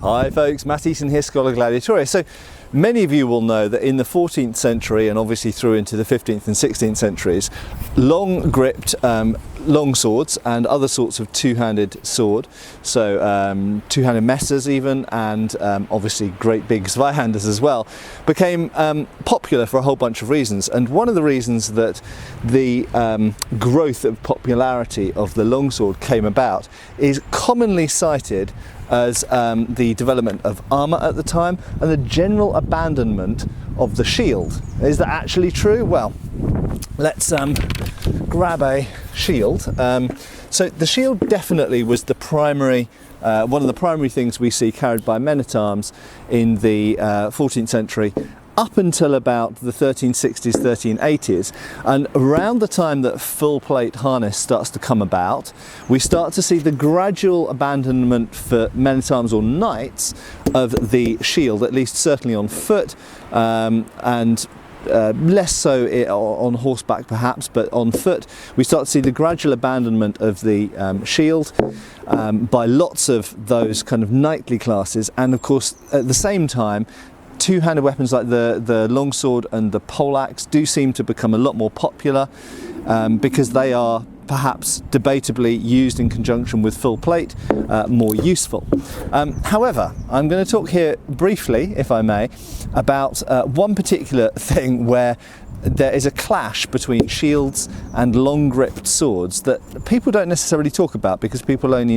Hi folks, Matt Eaton here, scholagladiatoria. So many of you will know that in the 14th century and obviously through into the 15th and 16th centuries, long gripped long swords and other sorts of two-handed sword, so two-handed messers even, and obviously great big zweihanders as well, became popular for a whole bunch of reasons. And one of the reasons that the growth of popularity of the longsword came about is commonly cited as the development of armour at the time and the general abandonment of the shield. Is that actually true? Well, let's grab a shield. So the shield definitely was the primary, one of the primary things we see carried by men-at-arms in the 14th century up until about the 1360s, 1380s, and around the time that full plate harness starts to come about, we start to see the gradual abandonment for men-at-arms or knights of the shield, at least certainly on foot, and less so on horseback perhaps, but on foot we start to see the gradual abandonment of the shield by lots of those kind of knightly classes. And of course at the same time, two-handed weapons like the longsword and the poleaxe do seem to become a lot more popular because they are perhaps debatably used in conjunction with full plate, more useful. However, I'm going to talk here briefly, if I may, about one particular thing where there is a clash between shields and long gripped swords that people don't necessarily talk about, because people only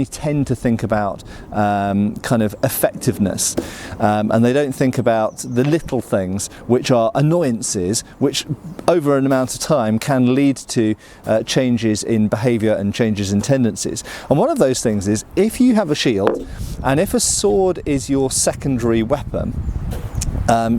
tend to think about kind of effectiveness, and they don't think about the little things which are annoyances which over an amount of time can lead to changes in behaviour and changes in tendencies. And one of those things is, if you have a shield and if a sword is your secondary weapon,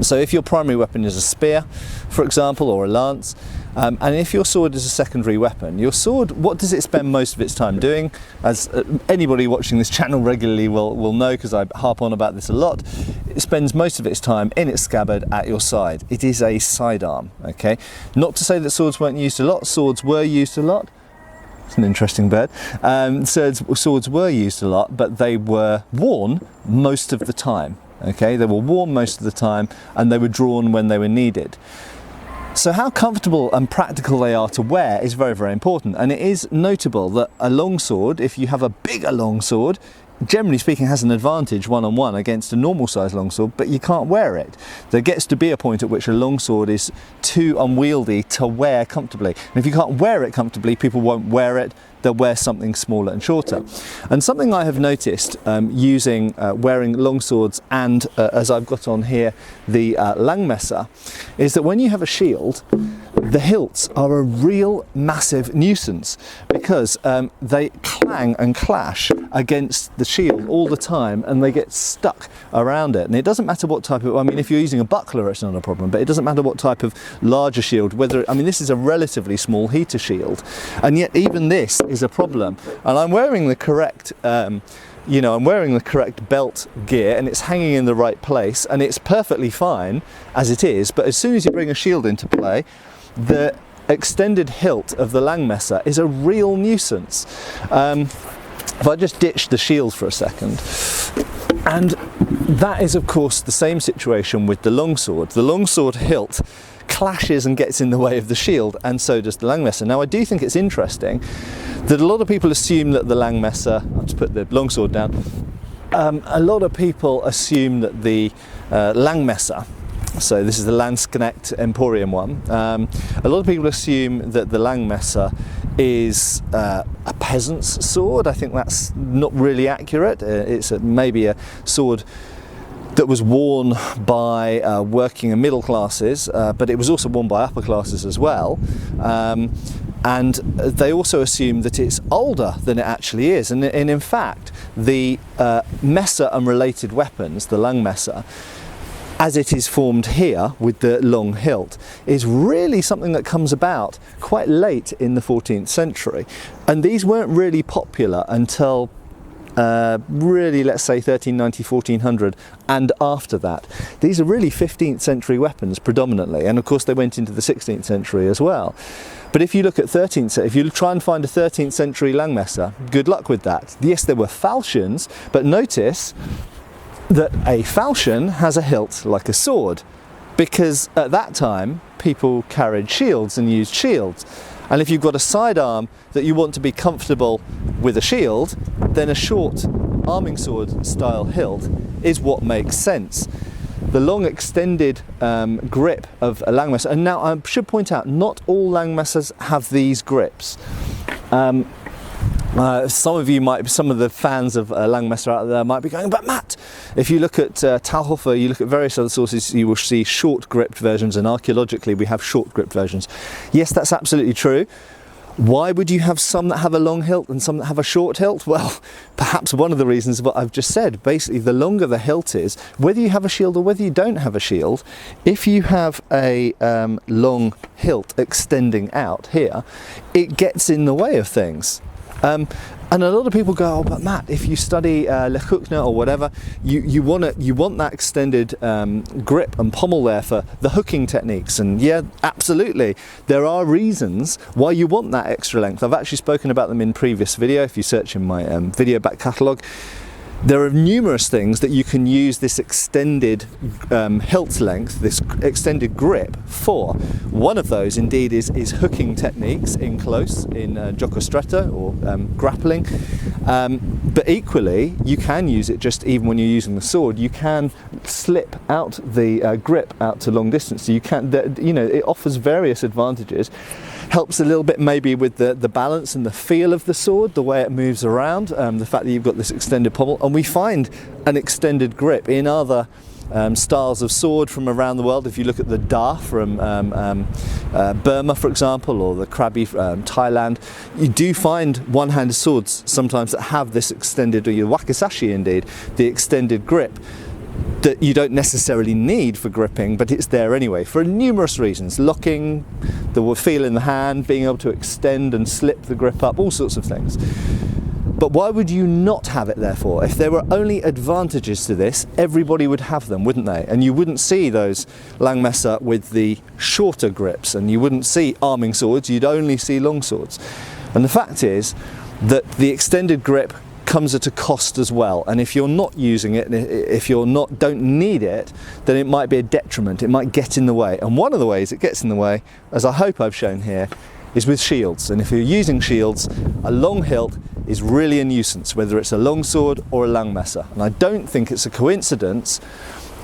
so if your primary weapon is a spear, for example, or a lance, and if your sword is a secondary weapon, your sword, what does it spend most of its time doing? As anybody watching this channel regularly will know, because I harp on about this a lot, it spends most of its time in its scabbard at your side. It is a sidearm, okay? Not to say that swords weren't used a lot, swords were used a lot. It's an interesting bird. Swords were used a lot, but they were worn most of the time. Okay, they were worn most of the time and they were drawn when they were needed. So how comfortable and practical they are to wear is very, very important. And it is notable that a longsword, if you have a bigger longsword, generally speaking has an advantage one-on-one against a normal size longsword, but you can't wear it. There gets to be a point at which a longsword is too unwieldy to wear comfortably. And if you can't wear it comfortably, people won't wear it. They'll wear something smaller and shorter. And something I have noticed wearing long swords and, as I've got on here, the Langmesser, is that when you have a shield, the hilts are a real massive nuisance, because they clang and clash against the shield all the time and they get stuck around it. And it doesn't matter what type of, I mean, if you're using a buckler it's not a problem, but it doesn't matter what type of larger shield, whether, I mean, this is a relatively small heater shield, and yet even this is a problem. And I'm wearing the correct I'm wearing the correct belt gear and it's hanging in the right place and it's perfectly fine as it is, but as soon as you bring a shield into play, the extended hilt of the Langmesser is a real nuisance. If I just ditch the shield for a second, and that is of course the same situation with the longsword. The longsword hilt clashes and gets in the way of the shield, and so does the Langmesser. Now I do think it's interesting that a lot of people assume that the Langmesser, I'll just put the longsword down, a lot of people assume that the Langmesser, so this is the Landsknecht Emporium one, a lot of people assume that the Langmesser is a peasant's sword. I think that's not really accurate. It's maybe a sword that was worn by working and middle classes, but it was also worn by upper classes as well. And they also assume that it's older than it actually is. And in fact, the Messer and related weapons, the Langmesser, as it is formed here with the long hilt, is really something that comes about quite late in the 14th century. And these weren't really popular until really, let's say 1390, 1400 and after that. These are really 15th century weapons predominantly, and of course they went into the 16th century as well. But if you look at 13th, if you try and find a 13th century Langmesser, good luck with that. Yes, there were falchions, but notice that a falchion has a hilt like a sword, because at that time people carried shields and used shields. And if you've got a sidearm that you want to be comfortable with a shield, then a short arming sword style hilt is what makes sense. The long extended grip of a Langmesser, and now I should point out, not all Langmessers have these grips. Some of the fans of Langmesser out there might be going, but Matt, if you look at Talhofer, you look at various other sources, you will see short gripped versions, and archaeologically we have short gripped versions. Yes, that's absolutely true. Why would you have some that have a long hilt and some that have a short hilt? Well, perhaps one of the reasons is what I've just said. Basically, the longer the hilt is, whether you have a shield or whether you don't have a shield, if you have a long hilt extending out here, it gets in the way of things. And a lot of people go, oh, but Matt, if you study Lechuchna or whatever, you want that extended grip and pommel there for the hooking techniques. And yeah, absolutely, there are reasons why you want that extra length. I've actually spoken about them in previous video. If you search in my video back catalogue, there are numerous things that you can use this extended hilt length, this extended grip for. One of those indeed is hooking techniques in close, in giocostretta or grappling. But equally, you can use it just even when you're using the sword. You can slip out the grip out to long distance. So you can, it offers various advantages. Helps a little bit maybe with the balance and the feel of the sword, the way it moves around, the fact that you've got this extended pommel. And we find an extended grip in other styles of sword from around the world. If you look at the Da from Burma, for example, or the Krabi Thailand, you do find one-handed swords sometimes that have this extended, or your wakizashi indeed, the extended grip, that you don't necessarily need for gripping, but it's there anyway for numerous reasons. Locking, the feel in the hand, being able to extend and slip the grip up, all sorts of things. But why would you not have it therefore? If there were only advantages to this, everybody would have them, wouldn't they? And you wouldn't see those Langmesser with the shorter grips, and you wouldn't see arming swords, you'd only see long swords. And the fact is that the extended grip comes at a cost as well, and if you're not using it, if you're don't need it, then it might be a detriment. It might get in the way, and one of the ways it gets in the way, as I hope I've shown here, is with shields. And if you're using shields, a long hilt is really a nuisance, whether it's a long sword or a Langmesser. And I don't think it's a coincidence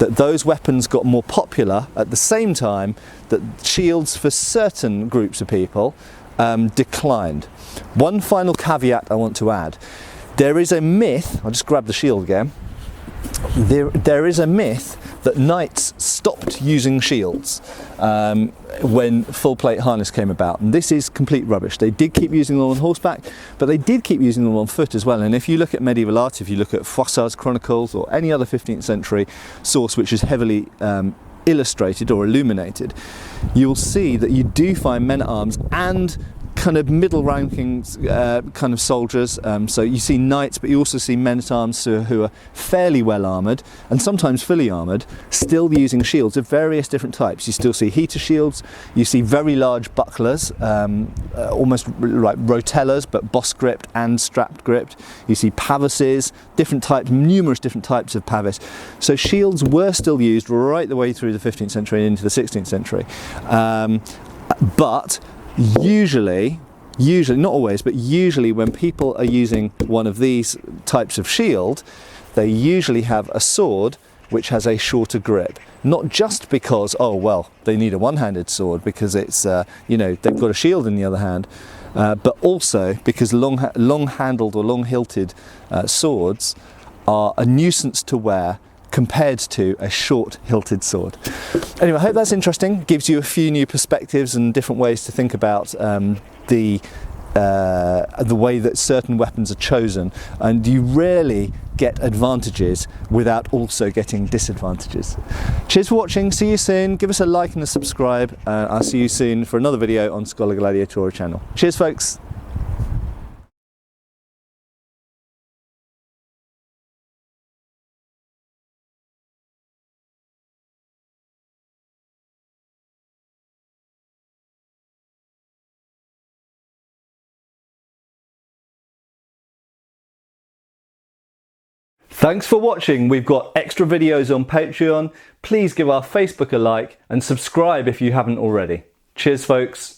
that those weapons got more popular at the same time that shields for certain groups of people declined. One final caveat I want to add. There is a myth, I'll just grab the shield again, there is a myth that knights stopped using shields when full plate harness came about, and this is complete rubbish. They did keep using them on horseback, but they did keep using them on foot as well. And if you look at medieval art, if you look at Froissart's Chronicles or any other 15th century source which is heavily illustrated or illuminated, you'll see that you do find men-at-arms and kind of middle ranking kind of soldiers, so you see knights, but you also see men-at-arms who are fairly well armoured and sometimes fully armoured, still using shields of various different types. You still see heater shields, you see very large bucklers, almost like rotellas, but boss gripped and strapped gripped. You see pavises, different types, numerous different types of pavis. So shields were still used right the way through the 15th century and into the 16th century, but usually, not always, but usually when people are using one of these types of shield, they usually have a sword which has a shorter grip. Not just because, oh well, they need a one-handed sword because it's, they've got a shield in the other hand, but also because long-handled or long-hilted swords are a nuisance to wear compared to a short hilted sword. Anyway, I hope that's interesting. Gives you a few new perspectives and different ways to think about the way that certain weapons are chosen, and you rarely get advantages without also getting disadvantages. Cheers for watching, see you soon, give us a like and a subscribe, I'll see you soon for another video on scholagladiatoria channel. Cheers folks! Thanks for watching. We've got extra videos on Patreon. Please give our Facebook a like and subscribe if you haven't already. Cheers, folks.